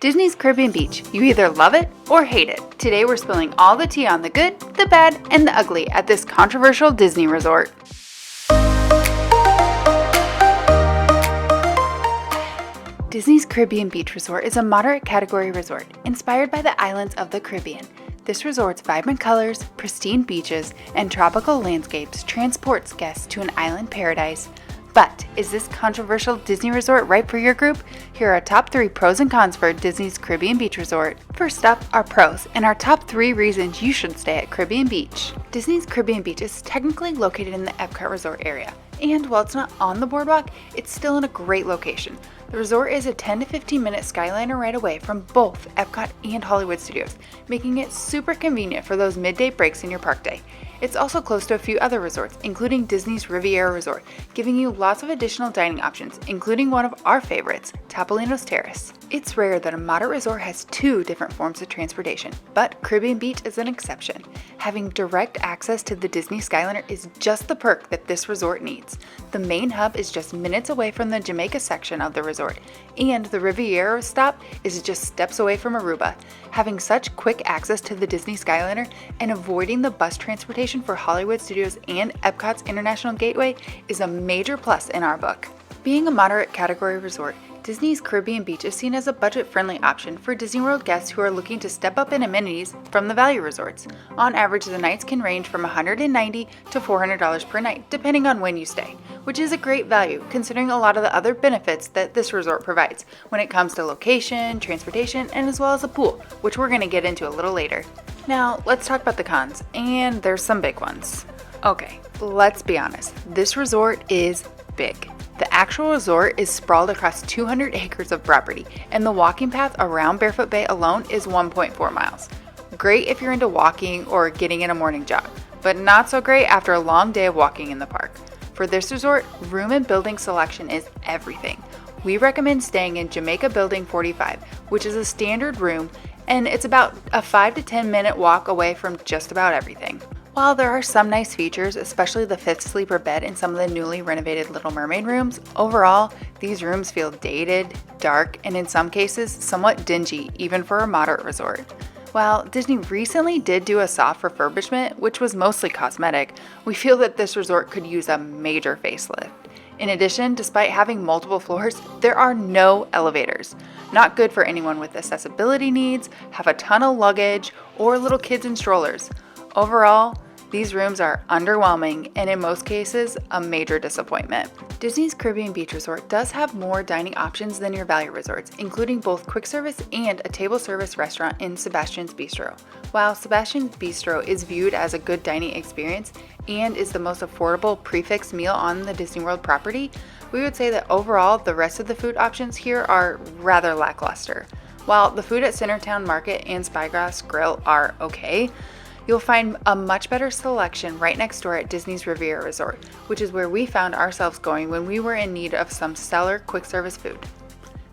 Disney's Caribbean Beach. You either love it or hate it. Today we're spilling all the tea on the good, the bad, and the ugly at this controversial Disney resort. Disney's Caribbean Beach Resort is a moderate category resort inspired by the islands of the Caribbean. This resort's vibrant colors, pristine beaches, and tropical landscapes transports guests to an island paradise. But is this controversial Disney resort right for your group? Here are our top 3 pros and cons for Disney's Caribbean Beach Resort. First up, our pros and our top 3 reasons you should stay at Caribbean Beach. Disney's Caribbean Beach is technically located in the Epcot resort area, and while it's not on the boardwalk, it's still in a great location. The resort is a 10 to 15 minute Skyliner ride away from both Epcot and Hollywood Studios, making it super convenient for those midday breaks in your park day. It's also close to a few other resorts, including Disney's Riviera Resort, giving you lots of additional dining options, including one of our favorites, Topolino's Terrace. It's rare that a moderate resort has 2 different forms of transportation, but Caribbean Beach is an exception. Having direct access to the Disney Skyliner is just the perk that this resort needs. The main hub is just minutes away from the Jamaica section of the resort, and the Riviera stop is just steps away from Aruba. Having such quick access to the Disney Skyliner and avoiding the bus transportation for Hollywood Studios and Epcot's International Gateway is a major plus in our book. Being a moderate category resort, Disney's Caribbean Beach is seen as a budget-friendly option for Disney World guests who are looking to step up in amenities from the value resorts. On average, the nights can range from $190 to $400 per night, depending on when you stay, which is a great value considering a lot of the other benefits that this resort provides when it comes to location, transportation, and as well as a pool, which we're going to get into a little later. Now, let's talk about the cons, and there's some big ones. Okay, let's be honest, this resort is big. The actual resort is sprawled across 200 acres of property, and the walking path around Barefoot Bay alone is 1.4 miles. Great if you're into walking or getting in a morning jog, but not so great after a long day of walking in the park. For this resort, room and building selection is everything. We recommend staying in Jamaica Building 45, which is a standard room, and it's about a 5 to 10 minute walk away from just about everything. While there are some nice features, especially the 5th sleeper bed in some of the newly renovated Little Mermaid rooms, overall, these rooms feel dated, dark, and in some cases, somewhat dingy, even for a moderate resort. While Disney recently did do a soft refurbishment, which was mostly cosmetic, we feel that this resort could use a major facelift. In addition, despite having multiple floors, there are no elevators. Not good for anyone with accessibility needs, have a ton of luggage, or little kids in strollers. Overall, these rooms are underwhelming and in most cases, a major disappointment. Disney's Caribbean Beach Resort does have more dining options than your value resorts, including both quick service and a table service restaurant in Sebastian's Bistro. While Sebastian's Bistro is viewed as a good dining experience and is the most affordable prix-fixe meal on the Disney World property, we would say that overall, the rest of the food options here are rather lackluster. While the food at Centertown Market and Spygrass Grill are okay, you'll find a much better selection right next door at Disney's Riviera Resort, which is where we found ourselves going when we were in need of some stellar quick service food.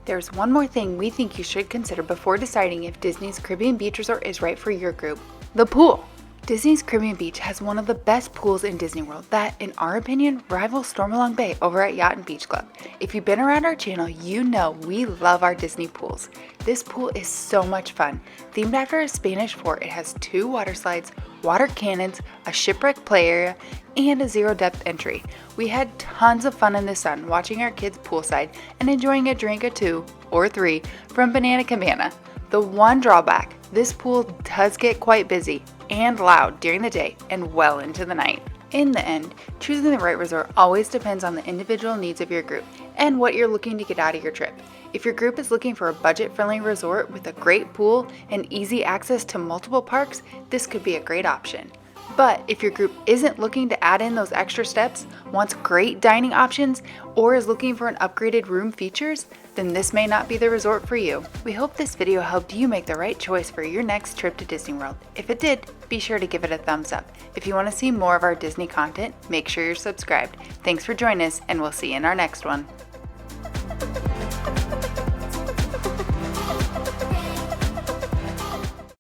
There's one more thing we think you should consider before deciding if Disney's Caribbean Beach Resort is right for your group: the pool. Disney's Caribbean Beach has one of the best pools in Disney World that, in our opinion, rivals Stormalong Bay over at Yacht and Beach Club. If you've been around our channel, you know we love our Disney pools. This pool is so much fun. Themed after a Spanish fort, it has 2 water slides, water cannons, a shipwreck play area, and a zero-depth entry. We had tons of fun in the sun watching our kids poolside and enjoying a drink or 2 or 3 from Banana Cabana. The one drawback, this pool does get quite busy and loud during the day and well into the night. In the end, choosing the right resort always depends on the individual needs of your group and what you're looking to get out of your trip. If your group is looking for a budget-friendly resort with a great pool and easy access to multiple parks, this could be a great option. But if your group isn't looking to add in those extra steps, wants great dining options, or is looking for an upgraded room features, then this may not be the resort for you. We hope this video helped you make the right choice for your next trip to Disney World. If it did, be sure to give it a thumbs up. If you want to see more of our Disney content, make sure you're subscribed. Thanks for joining us, and we'll see you in our next one.